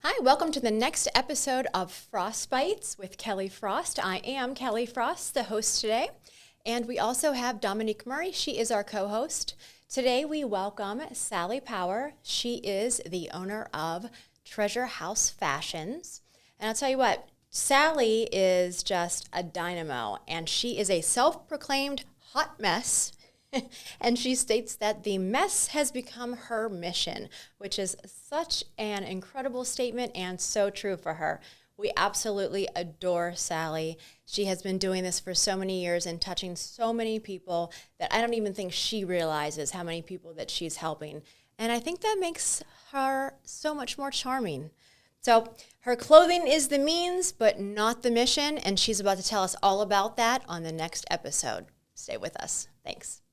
Hi, welcome to the next episode of Frostbites with Kelly Frost. I am Kelly Frost, the host today, and we also have Dominique Murray. She is our co-host. Today we welcome Sally Power. She is the owner of Treasure House Fashions. And I'll tell you what, Sally is just a dynamo, and she is a self-proclaimed hot mess. And she states that the mess has become her mission, which is such an incredible statement and so true for her. We absolutely adore Sally. She has been doing this for so many years and touching so many people that I don't even think she realizes how many people that she's helping. And I think that makes her so much more charming. So her clothing is the means, but not the mission. And she's about to tell us all about that on the next episode. Stay with us. Thanks.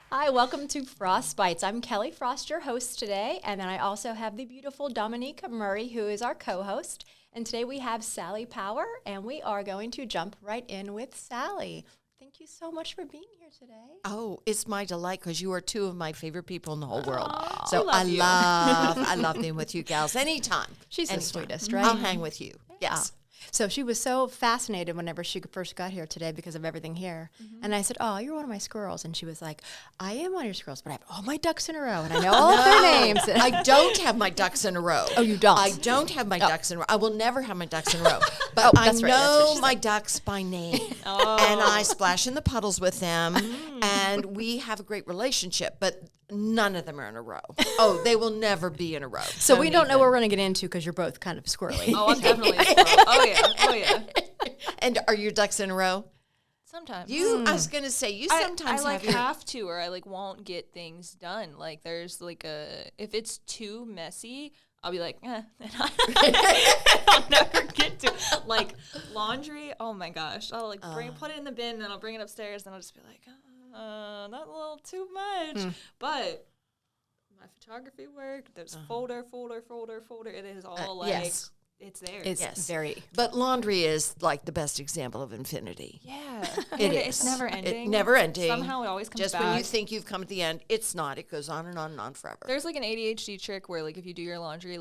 Hi, welcome to Frostbites. I'm Kelly Frost, your host today, and then I also have the beautiful Dominique Murray, who is our co-host. And today we have Sally Power, and we are going to jump right in with Sally. Thank you so much for being here today. Oh, it's my delight because you are two of my favorite people in the whole world. Aww, So I love being with you gals anytime. She's anytime. the sweetest, right? I'll hang with you. Yes. So she was so fascinated whenever she first got here today because of everything here. And I said, oh, you're one of my squirrels. And she was like, I am one of your squirrels, but I have all my ducks in a row, and I know all of their names. I don't have my ducks in a row. Oh, you don't? I don't have my ducks in a row. I will never have my ducks in a row. But I that's right. That's what know she my said. ducks by name. And I splash in the puddles with them. And we have a great relationship, but none of them are in a row. Oh, they will never be in a row. So we don't know what we're going to get into because you're both kind of squirrely. Oh, I'm definitely a squirrel. Oh, yeah. And are your ducks in a row? Sometimes. I was going to say, you sometimes I have have to, or I won't get things done. Like there's if it's too messy, I'll be like, and I'll never get to laundry. Oh my gosh, I'll put it in the bin, and then I'll bring it upstairs, and I'll just be like, that's a little too much. But my photography work, there's folder. It is all yes. It's there. It's very. But laundry is like the best example of infinity. Yeah. It is. It's never ending. It never ending. Somehow it always comes Just back. when you think you've come to the end, it's not. It goes on and on and on forever. There's an ADHD trick where if you do your laundry,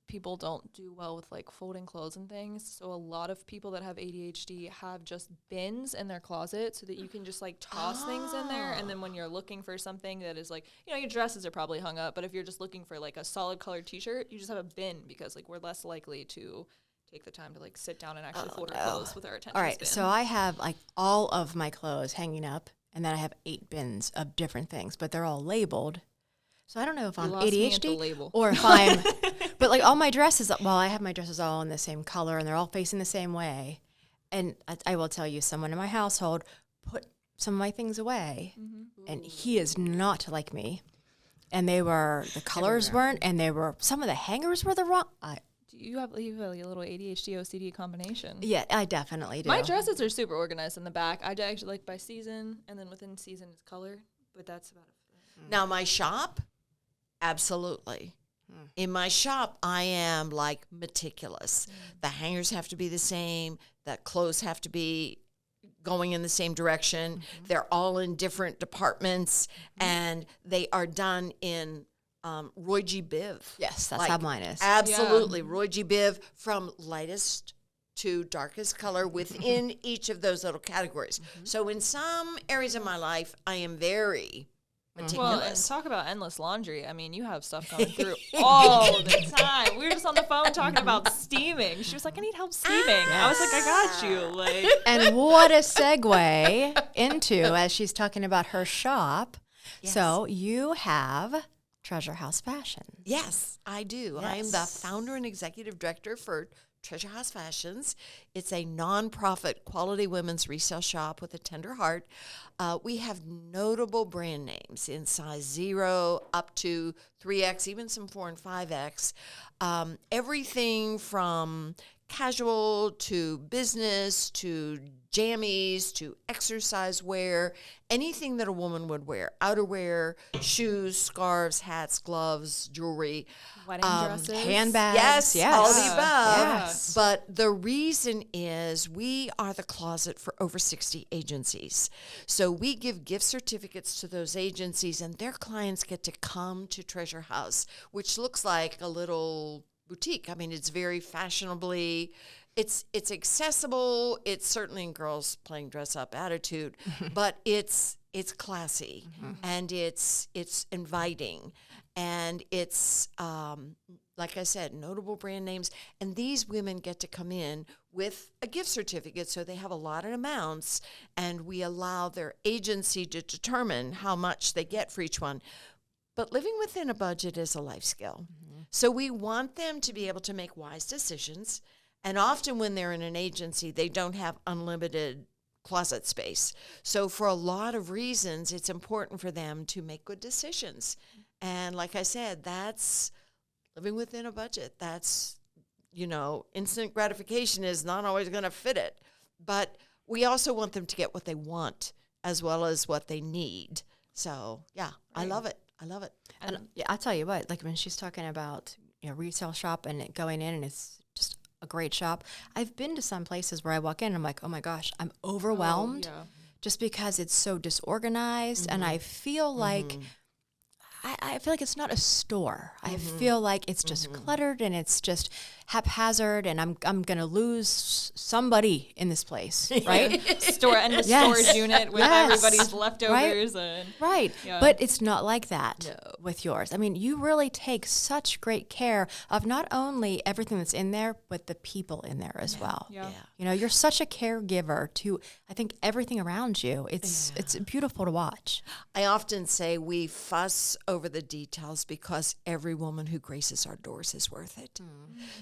people don't do well with folding clothes and things. So a lot of people that have ADHD have just bins in their closet so that you can just toss things in there. And then when you're looking for something that is your dresses are probably hung up, but if you're just looking for a solid colored t-shirt, you just have a bin because we're less likely to take the time to sit down and actually fold our clothes with our attention All right, span. so I have all of my clothes hanging up, and then I have 8 bins of different things, but they're all labeled. So I don't know if I'm lost me at the ADHD label. or if I'm, but all my dresses, I have my dresses all in the same color and they're all facing the same way. And I will tell you, someone in my household put some of my things away, and he is not like me. And the colors weren't, and some of the hangers were the wrong. You have a little ADHD OCD combination. Yeah, I definitely do. My dresses are super organized in the back. I actually by season, and then within season it's color, but that's about it. Now, my shop, absolutely. In my shop, I am meticulous. The hangers have to be the same. The clothes have to be going in the same direction. They're all in different departments, and they are done in Roy G. Biv. Yes, that's how mine is. Absolutely. Yeah. Roy G. Biv from lightest to darkest color within each of those little categories. So in some areas of my life, I am very meticulous. Well, and talk about endless laundry. I mean, you have stuff going through all the time. We were just on the phone talking about steaming. She was like, I need help steaming. I was like, I got you. And what a segue into, as she's talking about her shop. Yes. So you have Treasure House Fashion. Yes, I do. Yes. I am the founder and executive director for Treasure House Fashions. It's a nonprofit quality women's resale shop with a tender heart. We have notable brand names in size 0 up to 3X, even some 4 and 5X. Everything from casual to business to jammies to exercise wear, anything that a woman would wear, outerwear, shoes, scarves, hats, gloves, jewelry. Wedding dresses. Handbags. Yes, all the Yes. above. Yes. But the reason is we are the closet for over 60 agencies. So we give gift certificates to those agencies, and their clients get to come to Treasure House, which looks like a little boutique. I mean, it's very fashionably, it's accessible. It's certainly in girls playing dress up attitude, but it's classy and it's inviting, and it's like I said, notable brand names. And these women get to come in with a gift certificate, so they have allotted amounts, and we allow their agency to determine how much they get for each one. But living within a budget is a life skill. So we want them to be able to make wise decisions. And often when they're in an agency, they don't have unlimited closet space. So for a lot of reasons, it's important for them to make good decisions. And like I said, that's living within a budget. That's, instant gratification is not always going to fit it. But we also want them to get what they want as well as what they need. So, yeah, I love it. I love it. And I'll tell you what, like when she's talking about retail shop and it going in and it's just a great shop. I've been to some places where I walk in and I'm like, oh my gosh, I'm overwhelmed just because it's so disorganized, and I feel like I feel like it's not a store. I feel like it's just cluttered and it's just haphazard, and I'm gonna lose somebody in this place, right? Storage unit with everybody's leftovers, right. Yeah. But it's not like that with yours. I mean, you really take such great care of not only everything that's in there, but the people in there as well. Yeah. You're such a caregiver to, I think, everything around you. It's beautiful to watch. I often say we fuss over the details because every woman who graces our doors is worth it.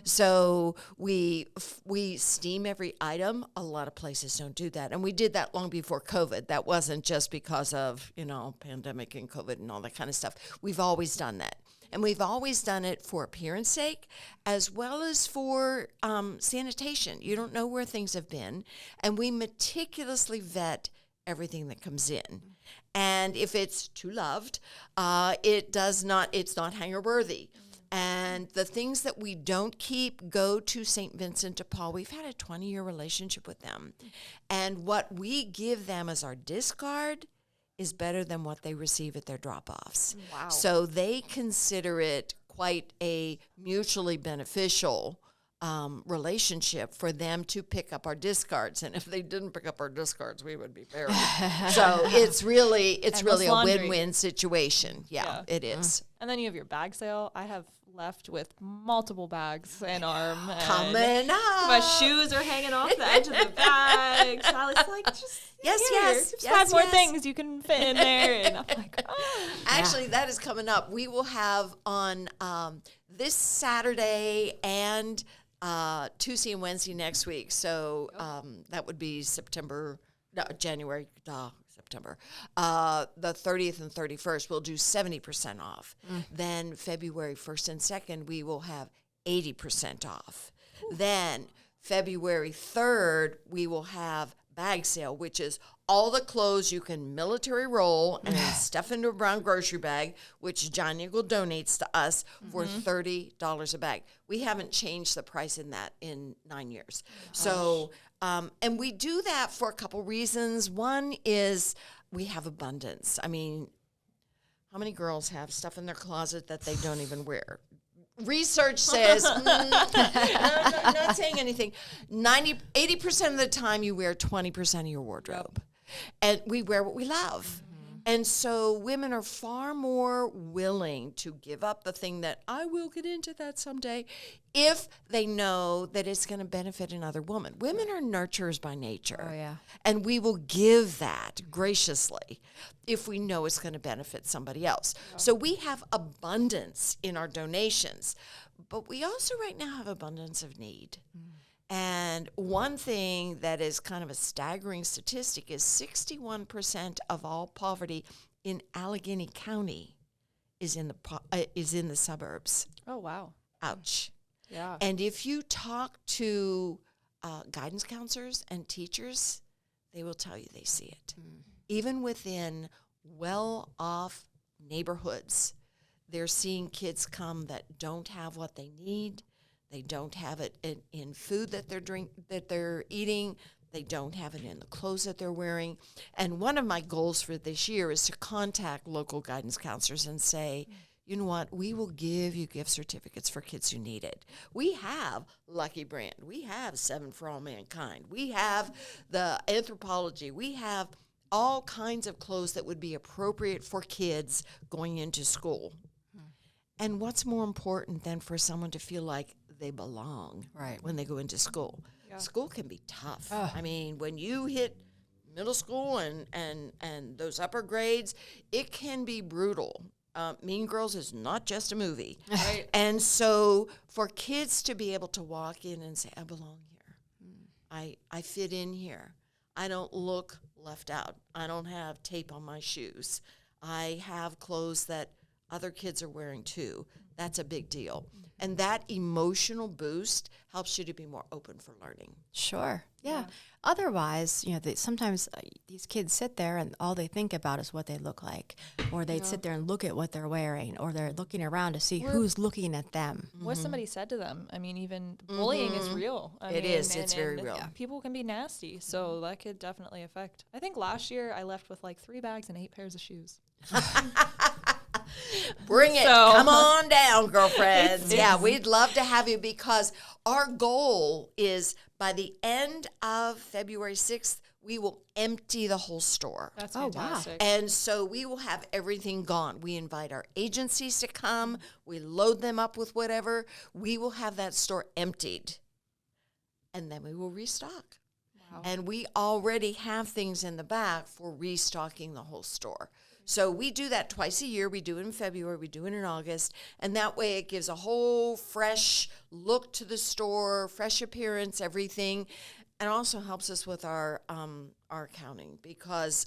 So we steam every item. A lot of places don't do that. And we did that long before COVID. That wasn't just because of, pandemic and COVID and all that kind of stuff. We've always done that. And we've always done it for appearance sake as well as for sanitation. You don't know where things have been. And we meticulously vet everything that comes in. And if it's too loved, it's not hanger worthy. And the things that we don't keep go to St. Vincent de Paul. We've had a 20-year relationship with them. And what we give them as our discard is better than what they receive at their drop-offs. Wow. So they consider it quite a mutually beneficial relationship for them to pick up our discards. And if they didn't pick up our discards, we would be buried. So it's really a win-win situation. Yeah, it is. And then you have your bag sale. I have left with multiple bags and arm. Coming up. My shoes are hanging off the edge of the bag. Sally's like, just five more things you can fit in there. And I'm like, oh. Actually, that is coming up. We will have on this Saturday and Tuesday and Wednesday next week. So that would be January, September. The 30th and 31st, we'll do 70% off. Then February 1st and 2nd, we will have 80% off. Then February 3rd, we will have bag sale, which is all the clothes you can military roll and then stuff into a brown grocery bag, which John Eagle donates to us for $30 a bag. We haven't changed the price in that in 9 years. So, and we do that for a couple reasons. One is we have abundance. I mean, how many girls have stuff in their closet that they don't even wear? Research says, not saying anything, 80% of the time you wear 20% of your wardrobe. And we wear what we love. And so women are far more willing to give up the thing that I will get into that someday if they know that it's going to benefit another woman. Women are nurturers by nature. Oh, yeah. And we will give that graciously if we know it's going to benefit somebody else. So we have abundance in our donations, but we also right now have abundance of need. And one thing that is kind of a staggering statistic is 61% of all poverty in Allegheny County is in the suburbs. Oh, wow. Ouch. Yeah. And if you talk to guidance counselors and teachers, they will tell you they see it. Even within well-off neighborhoods, they're seeing kids come that don't have what they need. They don't have it in food that they're eating. They don't have it in the clothes that they're wearing. And one of my goals for this year is to contact local guidance counselors and say, you know what, we will give you gift certificates for kids who need it. We have Lucky Brand. We have 7 for All Mankind. We have the Anthropology. We have all kinds of clothes that would be appropriate for kids going into school. And what's more important than for someone to feel like they belong when they go into school? Yeah. School can be tough. I mean, when you hit middle school and those upper grades, it can be brutal. Mean Girls is not just a movie. Right. And so for kids to be able to walk in and say, I belong here. I fit in here. I don't look left out. I don't have tape on my shoes. I have clothes that other kids are wearing too. That's a big deal. And that emotional boost helps you to be more open for learning. Sure. Yeah. Otherwise, sometimes these kids sit there and all they think about is what they look like, or they'd sit there and look at what they're wearing, or they're looking around to see who's looking at them. What somebody said to them. I mean, even bullying is real. It is. It's very real. People can be nasty, so that could definitely affect. I think last year I left with like 3 bags and 8 pairs of shoes. Bring it. Come on down, girlfriends. We'd love to have you because our goal is by the end of February 6th, we will empty the whole store. That's fantastic. Wow. And so we will have everything gone. We invite our agencies to come. We load them up with whatever. We will have that store emptied. And then we will restock. Wow. And we already have things in the back for restocking the whole store. So we do that twice a year. We do it in February. We do it in August. And that way it gives a whole fresh look to the store, fresh appearance, everything. And also helps us with our accounting because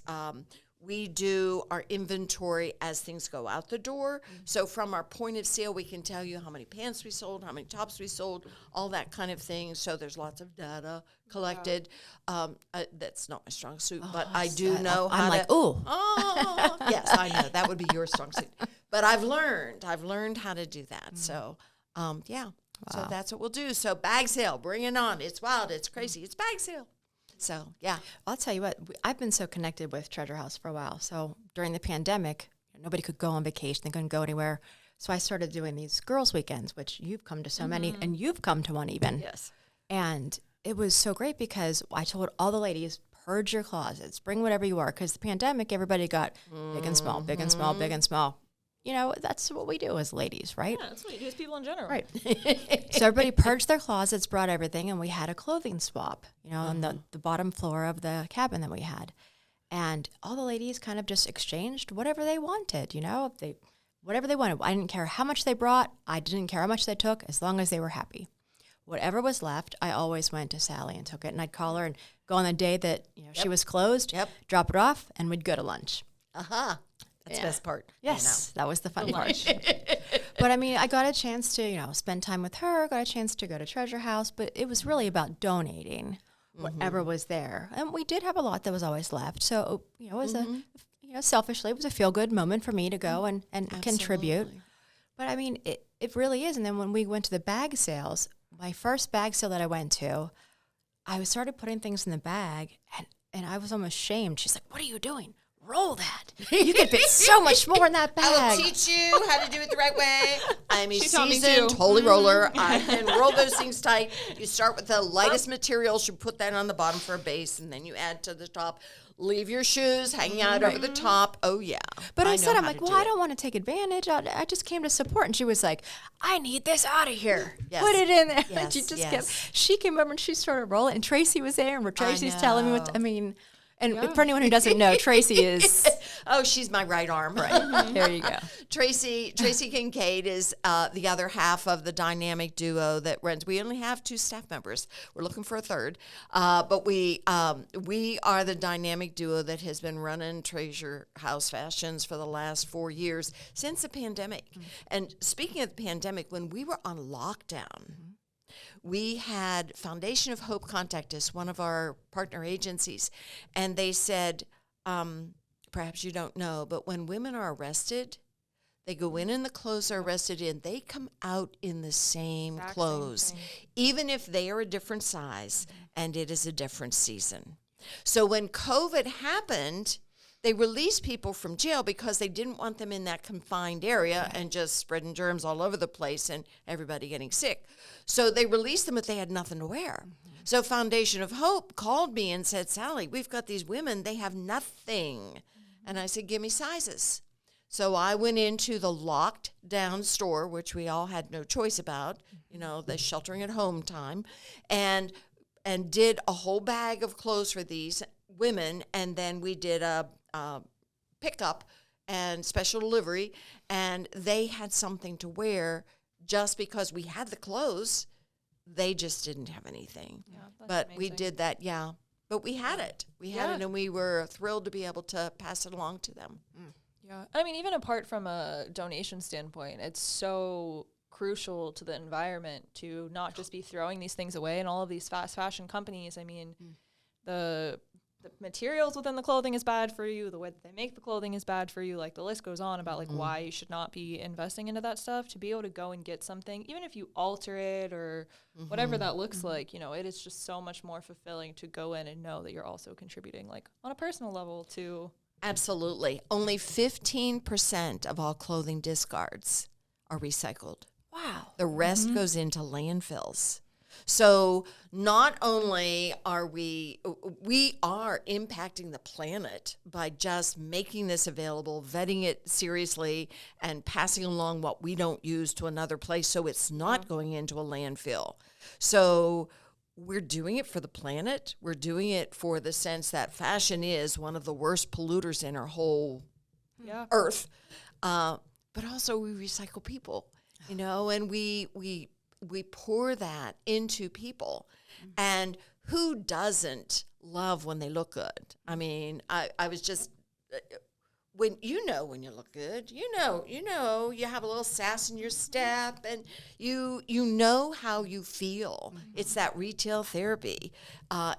we do our inventory as things go out the door. Mm-hmm. So from our point of sale, we can tell you how many pants we sold, how many tops we sold, all that kind of thing. So there's lots of data collected. That's not my strong suit, but I do know how to. Oh, yes, I know. That would be your strong suit. But I've learned how to do that. Mm-hmm. So, yeah. Wow. So that's what we'll do. So bag sale, bring it on. It's wild. It's crazy. It's bag sale. So, yeah. I'll tell you what, I've been so connected with Treasure House for a while. So during the pandemic, nobody could go on vacation. They couldn't go anywhere. So I started doing these girls' weekends, which you've come to so many, and you've come to one even. Yes. And it was so great because I told all the ladies, purge your closets, bring whatever you are. Because the pandemic, everybody got big and small, big and small, big and small. You know, that's what we do as ladies, right? Yeah, that's what we do as people in general. Right. So everybody purged their closets, brought everything, and we had a clothing swap, on the bottom floor of the cabin that we had. And all the ladies kind of just exchanged whatever they wanted, whatever they wanted. I didn't care how much they brought. I didn't care how much they took, as long as they were happy. Whatever was left, I always went to Sally and took it. And I'd call her and go on the day that she was closed, drop it off, and we'd go to lunch. That's the best part. Yes, that was the fun part. But I mean, I got a chance to, spend time with her, got a chance to go to Treasure House, but it was really about donating whatever was there. And we did have a lot that was always left. So, it was selfishly, it was a feel-good moment for me to go and contribute. But I mean, it really is. And then when we went to the bag sales, my first bag sale that I went to, I started putting things in the bag, and I was almost shamed. She's like, "What are you doing? Roll that. You could fit so much more in that bag." I will teach you how to do it the right way. I'm a seasoned holy roller. I can roll those things tight. You start with the lightest materials. You put that on the bottom for a base, and then you add to the top. leave your shoes hanging out over the top. Oh, yeah. But I know said, I'm how like, to well, do I it. don't want to take advantage. I just came to support. And she was like, I need this out of here. Yes. Put it in there. Yes, She just yes. she came over and she started rolling. And Tracy was there. And Tracy's telling me know. And for anyone who doesn't know, Tracy is, Oh, she's my right arm. Right. there you go. Tracy Kincaid is the other half of the dynamic duo that runs. We only have 2 staff members. We're looking for a third, but we are the dynamic duo that has been running Treasure House Fashions for the last 4 years since the pandemic. And speaking of the pandemic, when we were on lockdown, we had Foundation of Hope contact us, one of our partner agencies, and they said, perhaps you don't know, but when women are arrested, they go in the clothes they're arrested in. They come out in the same Exact same clothes, thing. even if they are a different size and it is a different season. So when COVID happened, they released people from jail because they didn't want them in that confined area and just spreading germs all over the place and everybody getting sick. So they released them, but they had nothing to wear. So Foundation of Hope called me and said, Sally, we've got these women, they have nothing. And I said, give me sizes. So I went into the locked down store, which we all had no choice about, the sheltering at home time, and did a whole bag of clothes for these women. And then we did a pickup and special delivery, and they had something to wear just because we had the clothes. They just didn't have anything. Yeah, that's But we amazing. did that, yeah. But we had it. We had Yeah. it, and we were thrilled to be able to pass it along to them. Yeah. I mean, even apart from a donation standpoint, it's so crucial to the environment to not just be throwing these things away. And all of these fast fashion companies, I mean, the materials within the clothing is bad for you. The way that they make the clothing is bad for you. Like, the list goes on about like why you should not be investing into that stuff. To be able to go and get something, even if you alter it or whatever that looks like, it is just so much more fulfilling to go in and know that you're also contributing, like, on a personal level to. Absolutely. Only 15% of all clothing discards are recycled. Wow. The rest goes into landfills. So not only are we are impacting the planet by just making this available, vetting it seriously, and passing along what we don't use to another place so it's not going into a landfill. So we're doing it for the planet. We're doing it for the sense that fashion is one of the worst polluters in our whole Yeah. earth. But also we recycle people, and we pour that into people. And who doesn't love when they look good? I mean, I was just, when you look good, you have a little sass in your step, and you know how you feel. It's that retail therapy.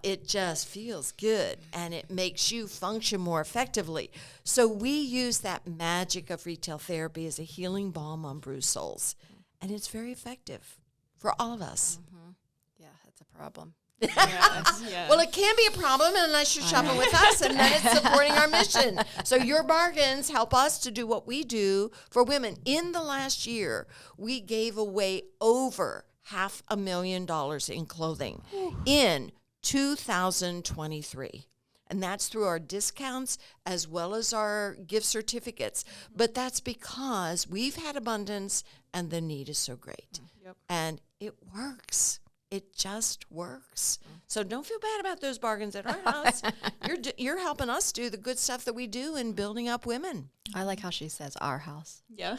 It just feels good, and it makes you function more effectively. So we use that magic of retail therapy as a healing balm on bruised souls, and it's very effective for all of us. Yeah, that's a problem. Yeah. Well, it can be a problem unless you're shopping with us, and then it's supporting our mission. So your bargains help us to do what we do for women. In the last year, we gave away over $500,000 in clothing in 2023. And that's through our discounts as well as our gift certificates. But that's because we've had abundance and the need is so great. Yep. And it works. It just works. So don't feel bad about those bargains at our house. You're helping us do the good stuff that we do in building up women. I like how she says our house. Yeah.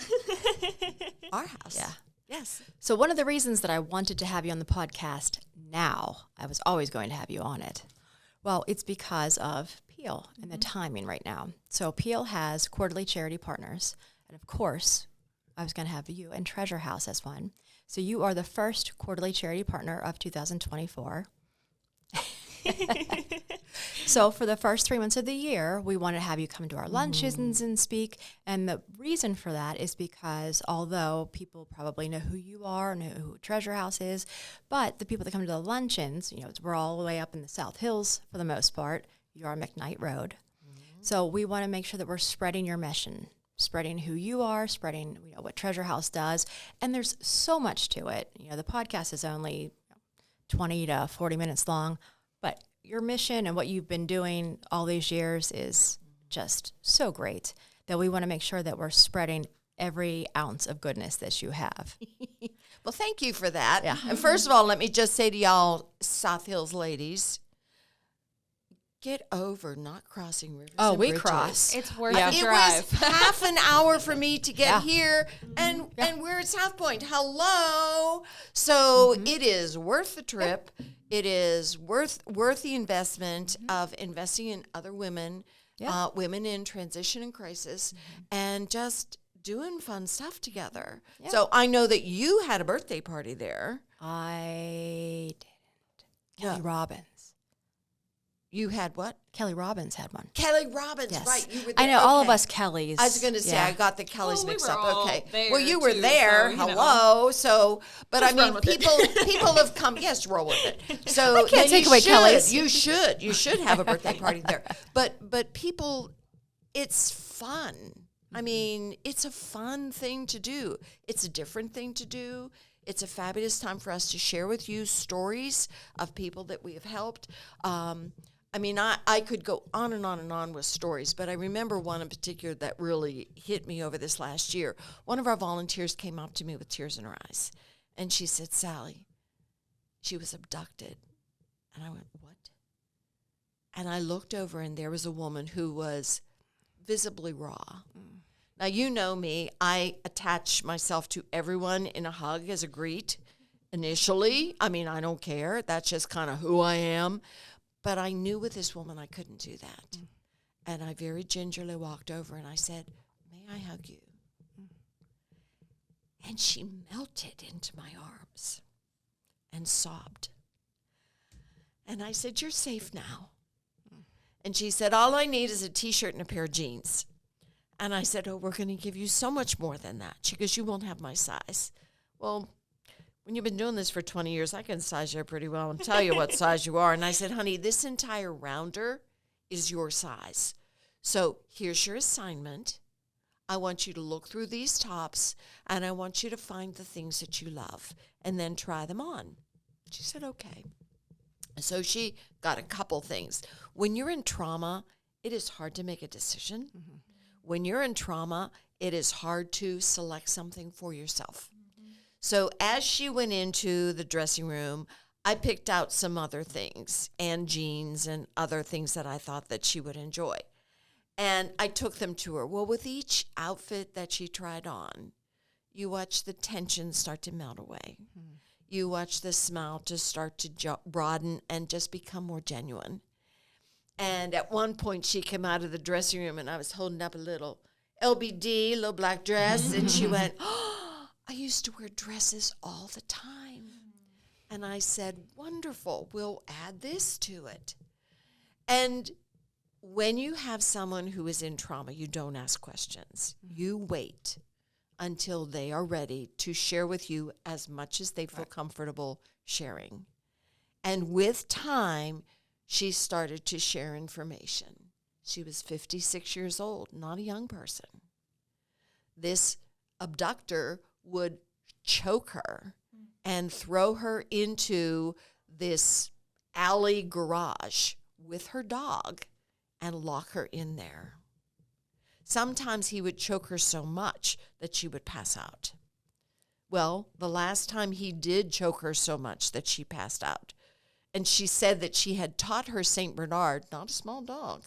Our house. Yeah. Yes. So one of the reasons that I wanted to have you on the podcast now, I was always going to have you on it. Well, it's because of Peel and the timing right now. So Peel has quarterly charity partners. And of course, I was going to have you and Treasure House as one. So you are the first quarterly charity partner of 2024. So for the first 3 months of the year, we want to have you come to our lunches and speak. And the reason for that is because although people probably know who you are, know who Treasure House is, but the people that come to the luncheons, we're all the way up in the South Hills for the most part. You are McKnight Road. So we want to make sure that we're spreading your mission, spreading who you are, spreading what Treasure House does. And there's so much to it. The podcast is only 20 to 40 minutes long, but your mission and what you've been doing all these years is just so great that we want to make sure that we're spreading every ounce of goodness that you have. Well, thank you for that. Yeah. And first of all, let me just say to y'all, South Hills ladies, get over not crossing rivers. Oh, and we bridges. cross. It's worth Yeah. the It drive. was half an hour for me to get Yeah. here, and we're at South Point. Hello. So it is worth the trip. It is worth the investment of investing in other women, Yeah. women in transition and crisis, and just doing fun stuff together. Yeah. So I know that you had a birthday party there. I didn't. Kelly Robbins. You had what? Kelly Robbins had one. Kelly Robbins, Yes. right? You were there. I know all of Okay. us Kellys. I was going to say, Yeah. I got the Kellys Well, we mixed were up. all Okay. there Well, you were too, there. so, you know. Hello. So, but Just I mean, run with it. people have come. Yes, roll with it. So I can't then take you away should, Kellys. You should have a birthday party there. But people, it's fun. I mean, it's a fun thing to do. It's a different thing to do. It's a fabulous time for us to share with you stories of people that we have helped. I mean, I could go on and on and on with stories, but I remember one in particular that really hit me over this last year. One of our volunteers came up to me with tears in her eyes, and she said, Sally, she was abducted. And I went, what? And I looked over, and there was a woman who was visibly raw. Now, you know me. I attach myself to everyone in a hug as a greet initially. I mean, I don't care. That's just kind of who I am. But I knew with this woman I couldn't do that. And I very gingerly walked over and I said, may I hug you? And she melted into my arms and sobbed. And I said, you're safe now. And she said, all I need is a T-shirt and a pair of jeans. And I said, oh, we're going to give you so much more than that. She goes, you won't have my size. Well, when you've been doing this for 20 years, I can size you up pretty well and tell you what size you are. And I said, honey, this entire rounder is your size. So here's your assignment. I want you to look through these tops, and I want you to find the things that you love and then try them on. She said, okay. So she got a couple things. When you're in trauma, it is hard to make a decision. Mm-hmm. When you're in trauma, it is hard to select something for yourself. So as she went into the dressing room, I picked out some other things and jeans and other things that I thought that she would enjoy. And I took them to her. Well, with each outfit that she tried on, you watch the tension start to melt away. Mm-hmm. You watch the smile to start to broaden and just become more genuine. And at one point, she came out of the dressing room, and I was holding up a little LBD, little black dress, and she went, oh, I used to wear dresses all the time. And I said, wonderful, we'll add this to it. And when you have someone who is in trauma, you don't ask questions. You wait until they are ready to share with you as much as they feel comfortable sharing. And with time, she started to share information. She was 56 years old, not a young person. This abductor would choke her and throw her into this alley garage with her dog and lock her in there. Sometimes he would choke her so much that she would pass out. Well, the last time he did choke her so much that she passed out, and she said that she had taught her St. Bernard, not a small dog,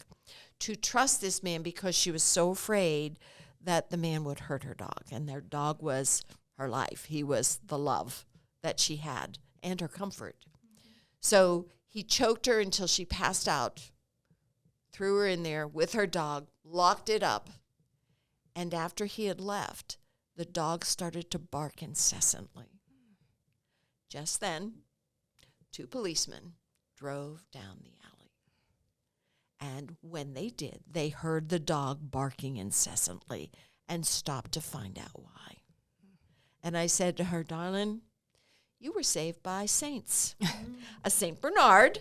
to trust this man because she was so afraid that the man would hurt her dog, and their dog was her life. He was the love that she had and her comfort. So he choked her until she passed out, threw her in there with her dog, locked it up, and after he had left, the dog started to bark incessantly. Just then, 2 policemen drove down the alley. And when they did, they heard the dog barking incessantly and stopped to find out why. And I said to her, darling, you were saved by saints. A St. Bernard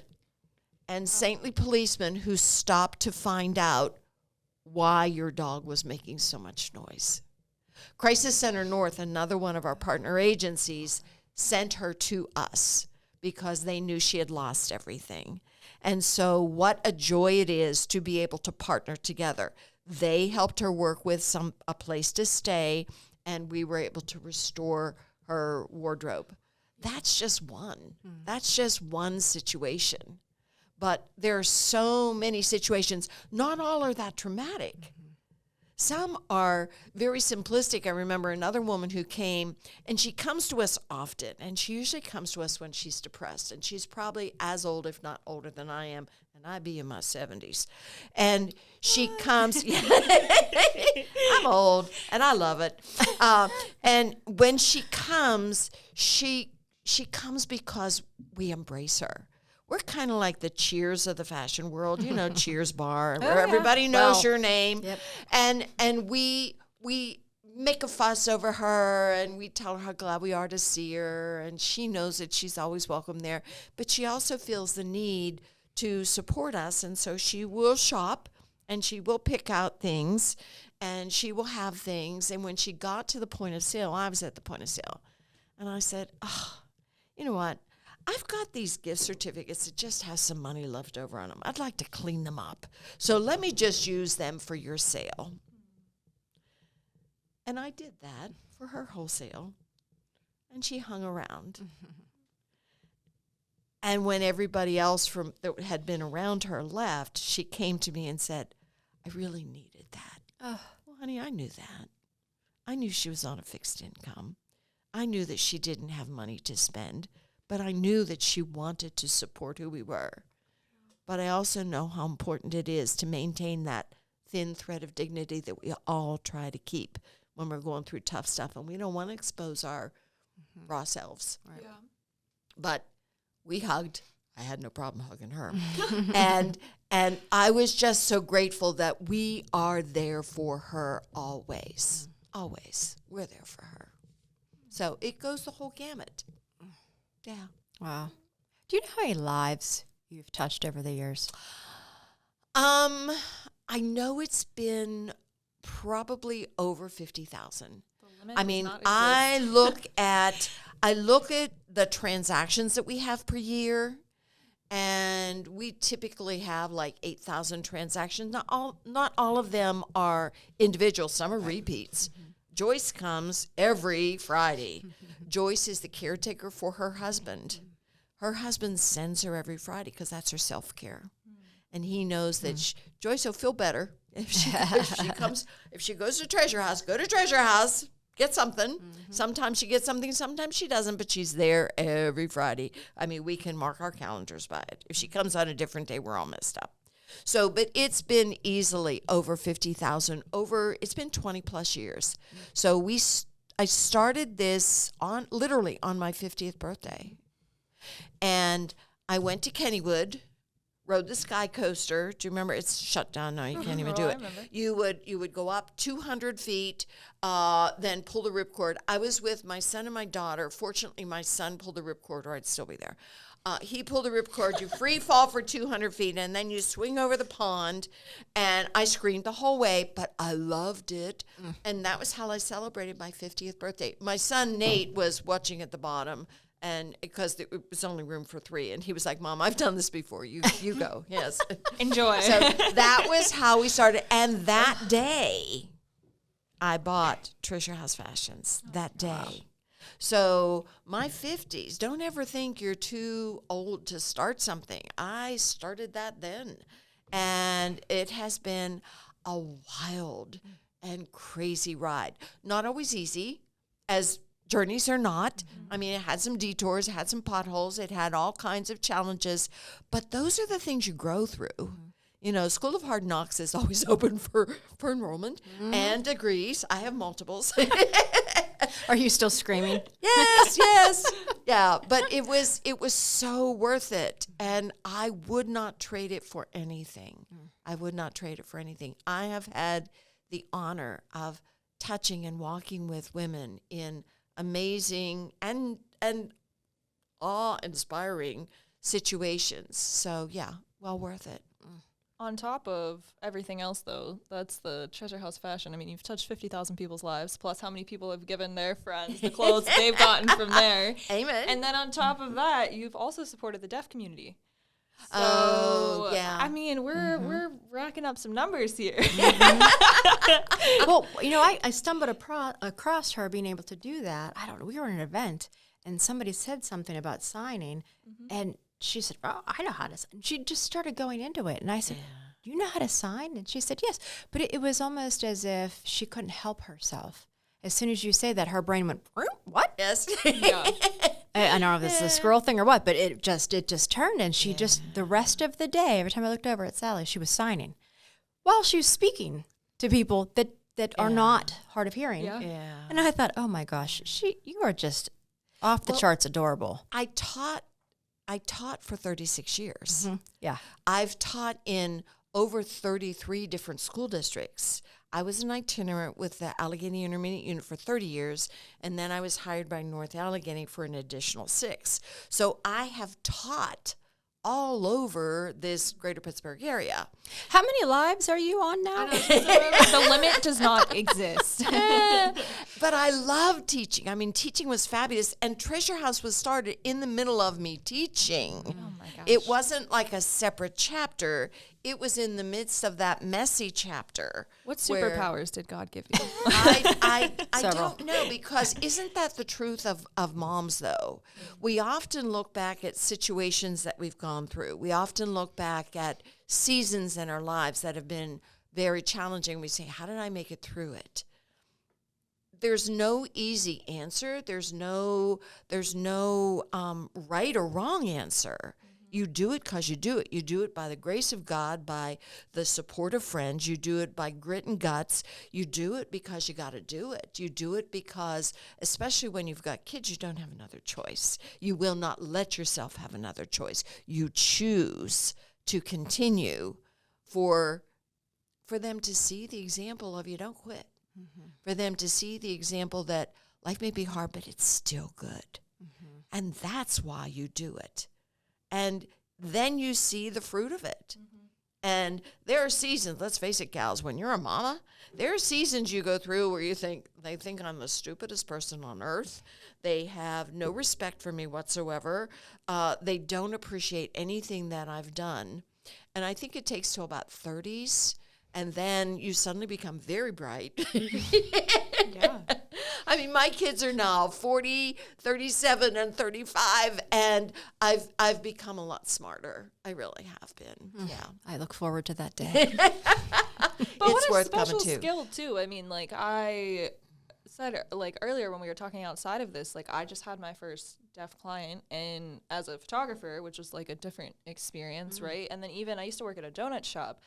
and saintly policemen who stopped to find out why your dog was making so much noise. Crisis Center North, another one of our partner agencies, sent her to us because they knew she had lost everything. And so what a joy it is to be able to partner together. They helped her work with a place to stay, and we were able to restore her wardrobe. That's just one. That's just one situation. But there are so many situations. Not all are that traumatic. Some are very simplistic. I remember another woman who came, and she comes to us often, and she usually comes to us when she's depressed, and she's probably as old, if not older than I am, and I'd be in my 70s. And she comes, I'm old, and I love it. And when she comes, she comes because we embrace her. We're kind of like the Cheers of the fashion world, you know, Cheers bar, where everybody knows your name. Yep. And we make a fuss over her, and we tell her how glad we are to see her, and she knows that she's always welcome there. But she also feels the need to support us, and so she will shop, and she will pick out things, and she will have things. And when she got to the point of sale, I was at the point of sale, and I said, oh, you know what? I've got these gift certificates that just have some money left over on them. I'd like to clean them up. So let me just use them for your sale. And I did that for her wholesale. And she hung around. And when everybody else that had been around her left, she came to me and said, I really needed that. Oh. Well, honey, I knew that. I knew she was on a fixed income. I knew that she didn't have money to spend. But I knew that she wanted to support who we were. But I also know how important it is to maintain that thin thread of dignity that we all try to keep when we're going through tough stuff. And we don't want to expose our raw selves. Right. Yeah. But we hugged. I had no problem hugging her. and I was just so grateful that we are there for her always. Always. We're there for her. So it goes the whole gamut. Yeah. Wow. Do you know how many lives you've touched over the years? I know it's been probably over 50,000. I mean, I look at the transactions that we have per year, and we typically have like 8,000 transactions. Not all of them are individual. Some are repeats. Joyce comes every Friday. Joyce is the caretaker for her husband. Her husband sends her every Friday because that's her self-care. And he knows that Joyce will feel better if she goes to Treasure House. Go to Treasure House, get something. Sometimes she gets something, sometimes she doesn't, but she's there every Friday. I mean, we can mark our calendars by it. If she comes on a different day, we're all messed up. So, but it's been easily over 50,000. It's been 20 plus years. So I started this literally on my 50th birthday. And I went to Kennywood, rode the Sky Coaster. Do you remember? It's shut down now. You can't even do it. You would go up 200 feet, then pull the ripcord. I was with my son and my daughter. Fortunately, my son pulled the ripcord, or I'd still be there. He pulled the ripcord. You free fall for 200 feet, and then you swing over the pond. And I screamed the whole way, but I loved it. And that was how I celebrated my 50th birthday. My son, Nate, was watching at the bottom, and because it was only room for 3. And he was like, Mom, I've done this before. You go. Yes. Enjoy. So that was how we started. And that day, I bought Treasure House Fashions that day. Wow. So my 50s, don't ever think you're too old to start something. I started that then. And it has been a wild and crazy ride. Not always easy, as journeys are not. I mean, it had some detours, it had some potholes, it had all kinds of challenges. But those are the things you grow through. You know, School of Hard Knocks is always open for enrollment and degrees. I have multiples. Are you still screaming? Yes. Yeah, but it was so worth it, and I would not trade it for anything. I would not trade it for anything. I have had the honor of touching and walking with women in amazing and awe-inspiring situations. So, yeah, well worth it. on top of everything else, though, that's the Treasure House fashion. I mean, you've touched 50,000 people's lives, plus how many people have given their friends the clothes they've gotten from there. Amen. And then on top of that, you've also supported the deaf community. So, Oh, yeah. I mean, we're racking up some numbers here. Well, you know, I stumbled across her being able to do that. I don't know. We were in an event, and somebody said something about signing, and she said, "Oh, I know how to sign." She just started going into it, and I said, "Do you know how to sign?" And she said, "Yes." But it was almost as if she couldn't help herself. As soon as you say that, her brain went, "What?" Yes. Yeah. I don't know if it's a squirrel thing or what, but it just turned, and she just, the rest of the day, every time I looked over at Sally, she was signing while she was speaking to people that are not hard of hearing. Yeah. Yeah. And I thought, oh my gosh, you are just off the charts adorable. I taught for 36 years. Yeah. I've taught in over 33 different school districts. I was an itinerant with the Allegheny Intermediate Unit for 30 years, and then I was hired by North Allegheny for an additional 6. So I have taught all over this greater Pittsburgh area. How many lives are you on now? The limit does not exist. But I love teaching. I mean, teaching was fabulous, and Treasure House was started in the middle of me teaching. Oh my gosh. It wasn't like a separate chapter. It was in the midst of that messy chapter. What where superpowers did God give you? I Several. don't know, because isn't that the truth of moms, though? We often look back at situations that we've gone through. We often look back at seasons in our lives that have been very challenging. We say, how did I make it through it? There's no easy answer. There's no right or wrong answer. You do it because you do it. You do it by the grace of God, by the support of friends. You do it by grit and guts. You do it because you got to do it. You do it because, especially when you've got kids, you don't have another choice. You will not let yourself have another choice. You choose to continue for them to see the example of you don't quit. For them to see the example that life may be hard, but it's still good. And that's why you do it. And then you see the fruit of it. And there are seasons, let's face it, gals, when you're a mama, there are seasons you go through where they think I'm the stupidest person on earth. They have no respect for me whatsoever. They don't appreciate anything that I've done. And I think it takes till about 30s, and then you suddenly become very bright. Yeah. I mean, my kids are now 40, 37, and 35, and I've become a lot smarter. I really have been. Yeah. I look forward to that day. But It's what a worth special coming to. skill too. I mean, like I said, like earlier when we were talking outside of this, like I just had my first deaf client, and as a photographer, which was like a different experience, right? And then even I used to work at a donut shop,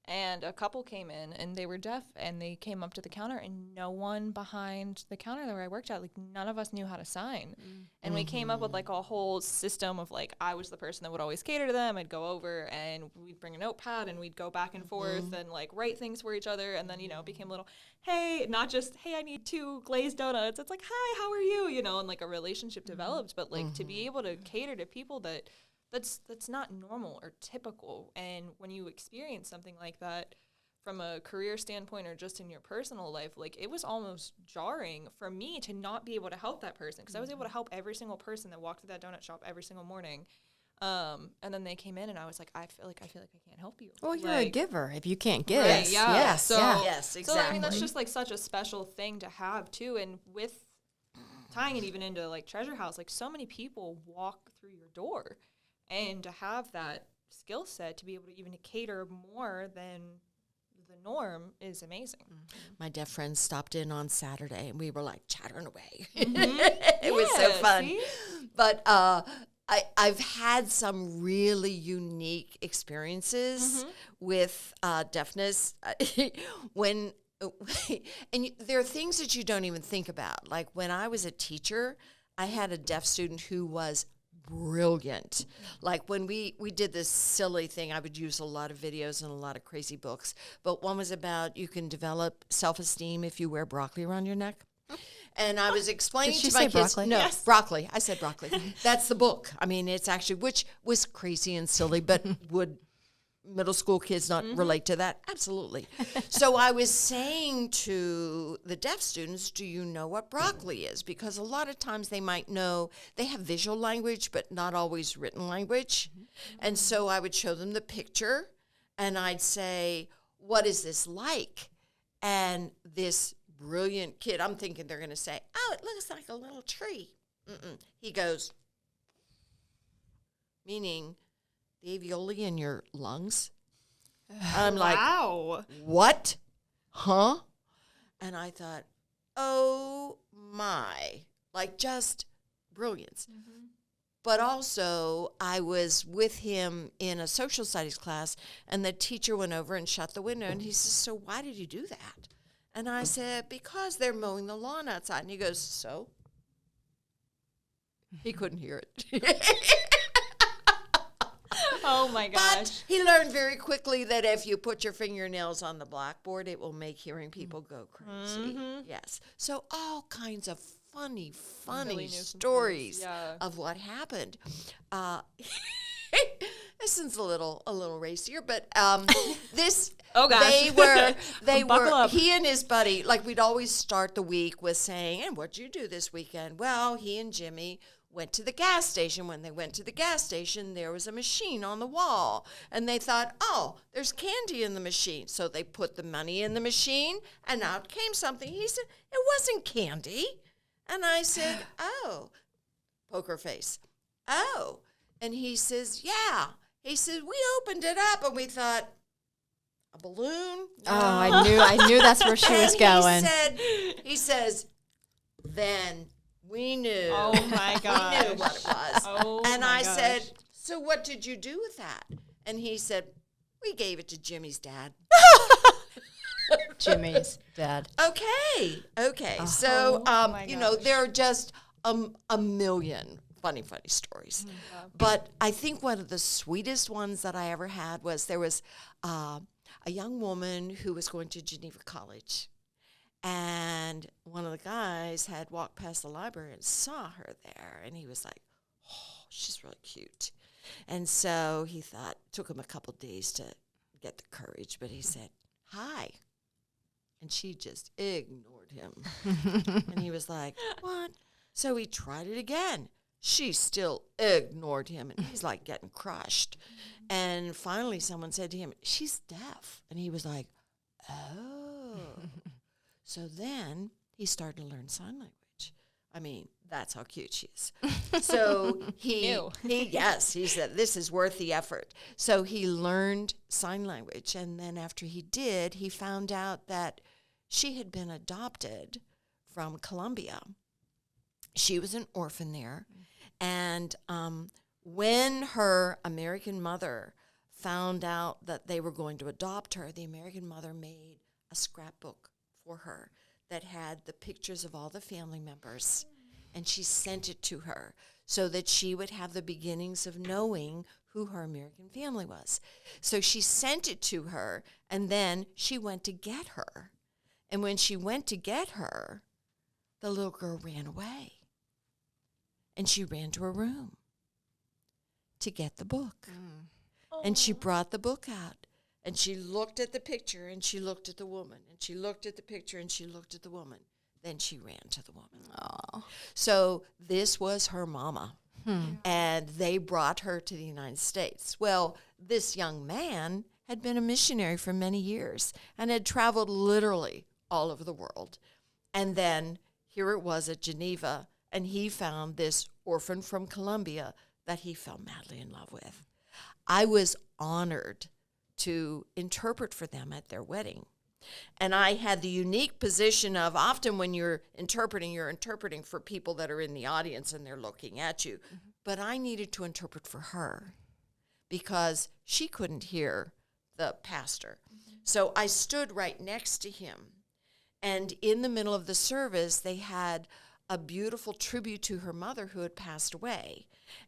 and a couple came in and they were deaf, and they came up to the counter, and no one behind the counter where I worked at, like none of us knew how to sign. And we came up with like a whole system of like, I was the person that would always cater to them. I'd go over and we'd bring a notepad and we'd go back and forth and like write things for each other. And then, you know, it became a little, hey, not just, hey, I need 2 glazed donuts. It's like, hi, how are you? You know, and like a relationship developed, but like to be able to cater to people that's not normal or typical. And when you experience something like that from a career standpoint or just in your personal life, like it was almost jarring for me to not be able to help that person, because I was able to help every single person that walked through that donut shop every single morning. And then they came in and I was like, I feel like I can't help you. Well, you're like, a giver if you can't give. Right, yeah. Yes. So, yeah. Yes, So I mean, that's exactly. just like such a special thing to have too. And with tying it even into like Treasure House, like so many people walk through your door, and to have that skill set to be able to even cater more than the norm is amazing. My deaf friends stopped in on Saturday, and we were like chattering away. It was so Yeah, fun. see? But I've had some really unique experiences with deafness. There are things that you don't even think about. Like when I was a teacher, I had a deaf student who was brilliant. Like when we did this silly thing, I would use a lot of videos and a lot of crazy books, but one was about you can develop self-esteem if you wear broccoli around your neck. And I was explaining Did she to my say kids, broccoli? no, Yes. broccoli. I said broccoli. That's the book. I mean, it's actually, which was crazy and silly, but would middle school kids not relate to that? Absolutely. So I was saying to the deaf students, do you know what broccoli is? Because a lot of times they might know, they have visual language, but not always written language. And so I would show them the picture, and I'd say, what is this like? And this brilliant kid, I'm thinking they're going to say, oh, it looks like a little tree. He goes, meaning the alveoli in your lungs. I'm like, Wow. what? Huh? And I thought, oh my, like just brilliance. But also, I was with him in a social studies class, and the teacher went over and shut the window, and he says, so why did you do that? And I said, because they're mowing the lawn outside. And he goes, so? He couldn't hear it. Oh my gosh. But he learned very quickly that if you put your fingernails on the blackboard, it will make hearing people go crazy. Yes. So all kinds of funny Really stories yeah. of what happened. This is a little racier, but this. Oh gosh. They Buckle were. up. He and his buddy, like we'd always start the week with saying, "And what'd you do this weekend?" Well, he and Jimmy went to the gas station. When they went to the gas station, there was a machine on the wall, and they thought, "Oh, there's candy in the machine." So they put the money in the machine, and out came something. He said, "It wasn't candy," and I said, "Oh, poker face, oh," and he says, "Yeah." He said, "We opened it up, and we thought." A balloon? Oh, I knew that's where she was going. He says, then we knew. Oh my gosh. We knew what it was. Oh and my I gosh. said, so what did you do with that? And he said, we gave it to Jimmy's dad. Jimmy's dad. Okay. So, my there are just a million funny stories. But I think one of the sweetest ones that I ever had was there was a young woman who was going to Geneva College, and one of the guys had walked past the library and saw her there, and he was like, oh, she's really cute. And so he thought, took him a couple days to get the courage, but he said, hi. And she just ignored him. And he was like, what? So he tried it again. She still ignored him, and he's like getting crushed. And finally someone said to him, she's deaf. And he was like, oh. So then he started to learn sign language. I mean, that's how cute she is. So he said, this is worth the effort. So he learned sign language. And then after he did, he found out that she had been adopted from Colombia. She was an orphan there. And when her American mother found out that they were going to adopt her, the American mother made a scrapbook for her that had the pictures of all the family members, and she sent it to her so that she would have the beginnings of knowing who her American family was. So she sent it to her, and then she went to get her. And when she went to get her, the little girl ran away. And she ran to her room to get the book. And she brought the book out. And she looked at the picture, and she looked at the woman. And she looked at the picture, and she looked at the woman. Then she ran to the woman. Oh. So this was her mama. And they brought her to the United States. Well, this young man had been a missionary for many years and had traveled literally all over the world. And then here it was at Geneva, and he found this orphan from Colombia that he fell madly in love with. I was honored to interpret for them at their wedding. And I had the unique position of, often when you're interpreting for people that are in the audience and they're looking at you. Mm-hmm. But I needed to interpret for her because she couldn't hear the pastor. Mm-hmm. So I stood right next to him. And in the middle of the service, they had a beautiful tribute to her mother who had passed away.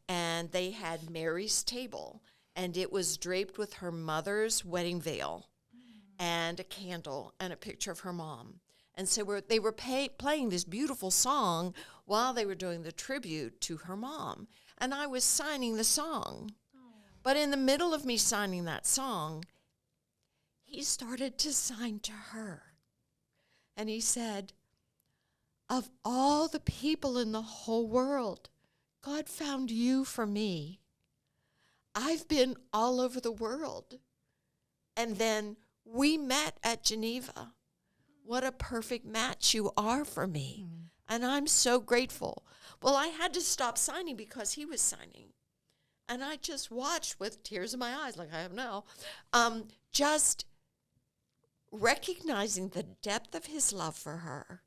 And they had Mary's table, and it was draped with her mother's wedding veil and a candle and a picture of her mom. And so they were playing this beautiful song while they were doing the tribute to her mom. And I was signing the song. But in the middle of me signing that song, he started to sign to her. And he said, of all the people in the whole world, God found you for me. I've been all over the world. And then we met at Geneva. What a perfect match you are for me. And I'm so grateful. Well, I had to stop signing because he was signing. And I just watched with tears in my eyes, like I have now, just recognizing the depth of his love for her,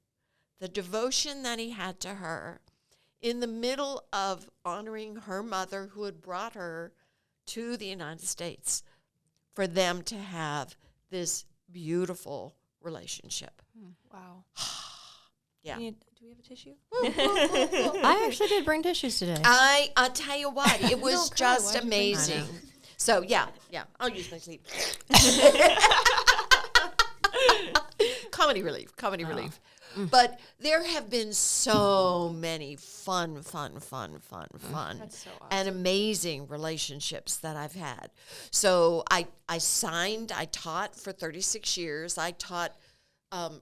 the devotion that he had to her, in the middle of honoring her mother who had brought her to the United States, for them to have this beautiful relationship. Wow. Yeah. Do we have a tissue? I actually did bring tissues today. I'll tell you what, it was Don't cry. just Why'd you bring amazing. mine? So, yeah, I'll use my sleep. Comedy relief. But there have been so many fun, That's so awesome. and amazing relationships that I've had. So I taught for 36 years. I taught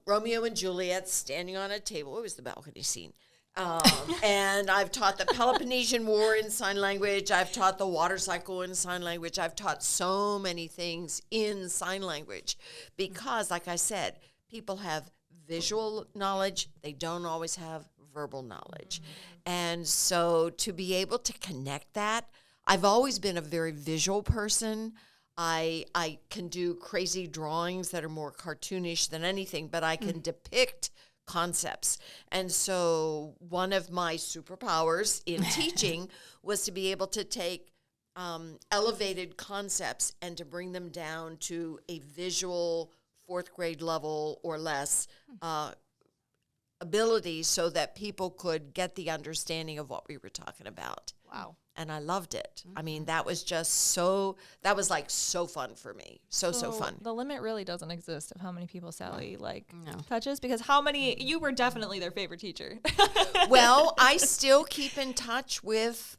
Romeo and Juliet standing on a table. It was the balcony scene. And I've taught the Peloponnesian War in sign language. I've taught the water cycle in sign language. I've taught so many things in sign language because, like I said, people have visual knowledge. They don't always have verbal knowledge. And so to be able to connect that, I've always been a very visual person. I can do crazy drawings that are more cartoonish than anything, but I can depict concepts. And so one of my superpowers in teaching was to be able to take elevated concepts and to bring them down to a visual fourth grade level or less ability so that people could get the understanding of what we were talking about. Wow. And I loved it. I mean, that was just that was like so fun for me. So fun. The limit really doesn't exist of how many people Sally No. touches, because you were definitely their favorite teacher. Well, I still keep in touch with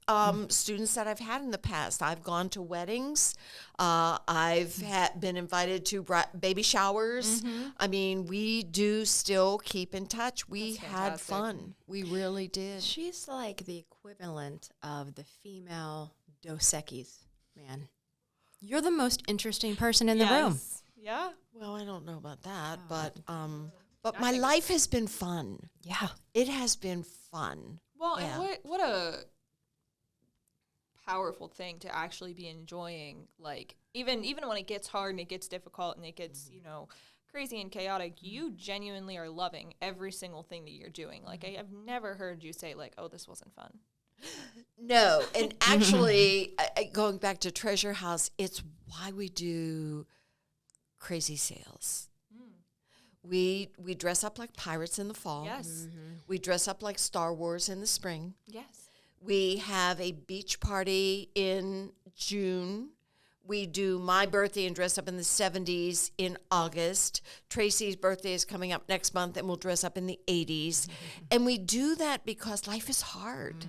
students that I've had in the past. I've gone to weddings. I've been invited to baby showers. I mean, we do still keep in touch. We That's had fantastic. fun. We really did. She's like the equivalent of the female Dos Equis, man. You're the most interesting person in the room. Yeah. Well, I don't know about that, but my life has been fun. Yeah. It has been fun. Well, Yeah. and what a powerful thing to actually be enjoying, like even when it gets hard and it gets difficult and it gets, crazy and chaotic, you genuinely are loving every single thing that you're doing. Like I've never heard you say like, "Oh, this wasn't fun." No, and actually, going back to Treasure House, it's why we do crazy sales. We dress up like pirates in the fall. Yes. We dress up like Star Wars in the spring. Yes. We have a beach party in June. We do my birthday and dress up in the 70s in August. Tracy's birthday is coming up next month, and we'll dress up in the 80s. And we do that because life is hard.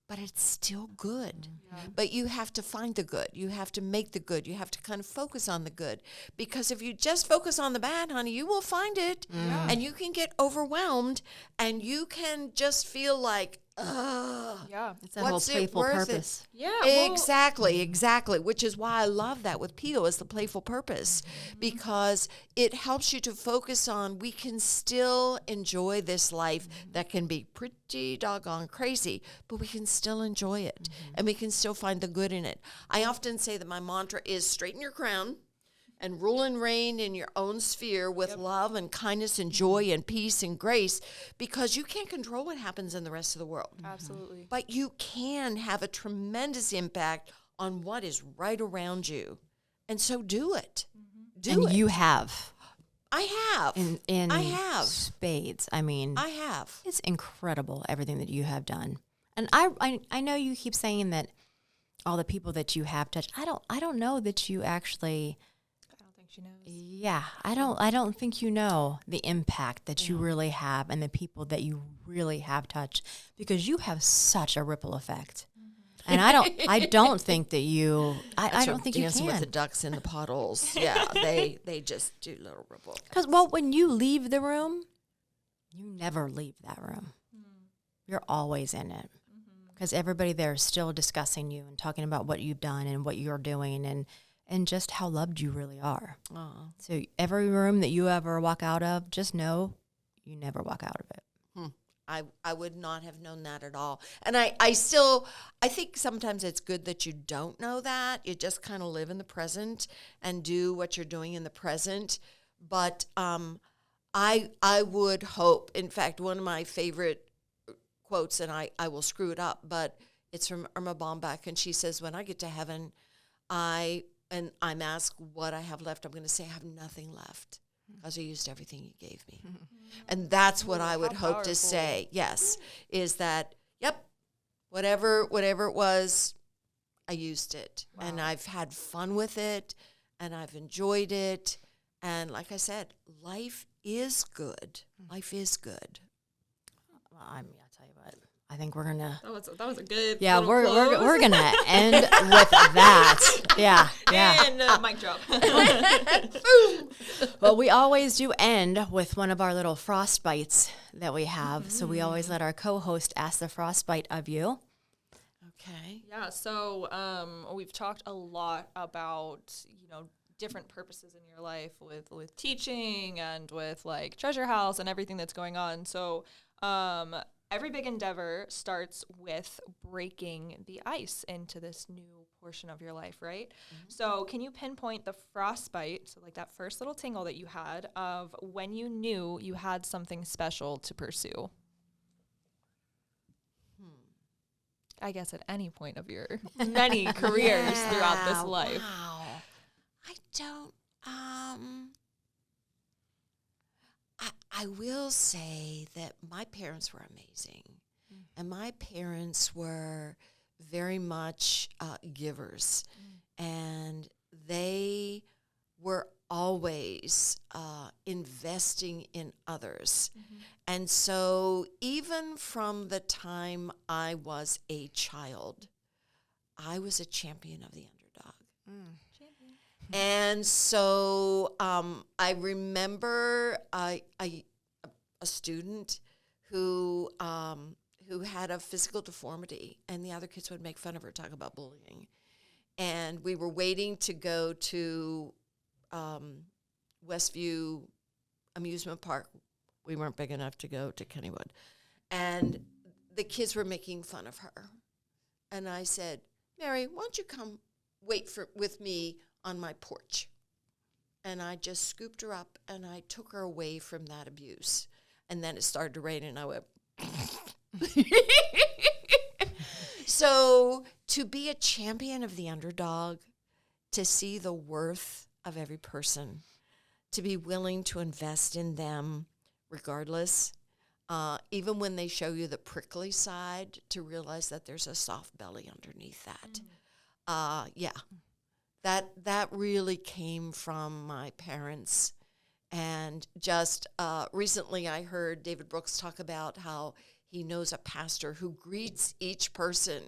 But it's still good. But you have to find the good. You have to make the good. You have to kind of focus on the good. Because if you just focus on the bad, honey, you will find it. And you can get overwhelmed. And you can just feel like, ugh. Yeah. It's that whole What's it playful worth it? purpose. Yeah. Well, Exactly. Which is why I love that with Pio, is the playful purpose, because it helps you to focus on, we can still enjoy this life that can be pretty doggone crazy, but we can still enjoy it and we can still find the good in it. I often say that my mantra is straighten your crown and rule and reign in your own sphere with love and kindness and joy and peace and grace, because you can't control what happens in the rest of the world. absolutely. But you can have a tremendous impact on what is right around you. And so do it. Do And it. you have. I have. In I have. spades. I mean, I have. it's incredible everything that you have done. And I know you keep saying that all the people that you have touched. I don't know that you actually. I don't think she knows. Yeah, I don't think you know the impact that you really have and the people that you really have touched, because you have such a ripple effect. And I don't think that I don't think you dancing can. with the ducks in the puddles. Yeah, they just do little ripple. Because, well, when you leave the room, you never leave that room. You're always in it. Because everybody there is still discussing you and talking about what you've done and what you're doing and just how loved you really are. Oh. So every room that you ever walk out of, just know you never walk out of it. I would not have known that at all. And I think sometimes it's good that you don't know that. You just kind of live in the present and do what you're doing in the present. But I would hope, in fact, one of my favorite quotes, and I will screw it up, but it's from Irma Bombeck, and she says, when I get to heaven, I'm asked what I have left, I'm going to say I have nothing left. Because I used everything you gave me. And that's what I would hope to say, yes, is that, yep, whatever it was, I used it. Wow. And I've had fun with it, and I've enjoyed it. And like I said, life is good. Life is good. Well, I'll tell you what. I think we're gonna. That was a good. Yeah, we're gonna end with that. Yeah. And mic drop. Well, we always do end with one of our little frostbites that we have. So we always let our co-host ask the frostbite of you. Okay. Yeah. So we've talked a lot about different purposes in your life with teaching and with like Treasure House and everything that's going on. So every big endeavor starts with breaking the ice into this new portion of your life, right? Mm-hmm. So can you pinpoint the frostbite, so like that first little tingle that you had of when you knew you had something special to pursue? I guess at any point of your many careers throughout this life. Wow. I don't, I will say that my parents were amazing, and my parents were very much givers, and they were always investing in others. And so even from the time I was a child, I was a champion of the underdog. And so I remember a student who had a physical deformity, and the other kids would make fun of her, talk about bullying. And we were waiting to go to Westview Amusement Park. We weren't big enough to go to Kennywood. And the kids were making fun of her. And I said, Mary, why don't you come wait with me on my porch? And I just scooped her up and I took her away from that abuse. And then it started to rain and I went. So to be a champion of the underdog, to see the worth of every person, to be willing to invest in them regardless, even when they show you the prickly side, to realize that there's a soft belly underneath that. That really came from my parents. And just recently I heard David Brooks talk about how he knows a pastor who greets each person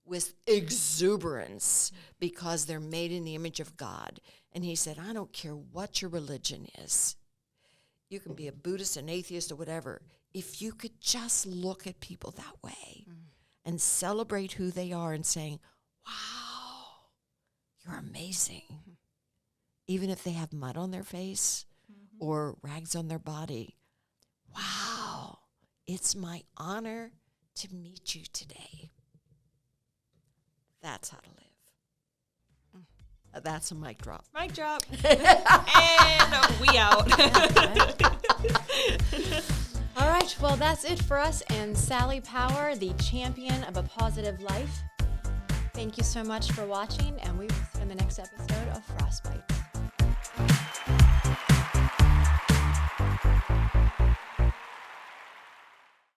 with exuberance because they're made in the image of God. And he said, I don't care what your religion is. You can be a Buddhist, an atheist, or whatever. If you could just look at people that way and celebrate who they are and saying, wow, you're amazing. Even if they have mud on their face or rags on their body. Wow, it's my honor to meet you today. That's how to live. That's a mic drop. Mic drop. And we out. All right, well, that's it for us and Sally Power, the champion of a positive life. Thank you so much for watching, and we will see you in the next episode of Frostbite.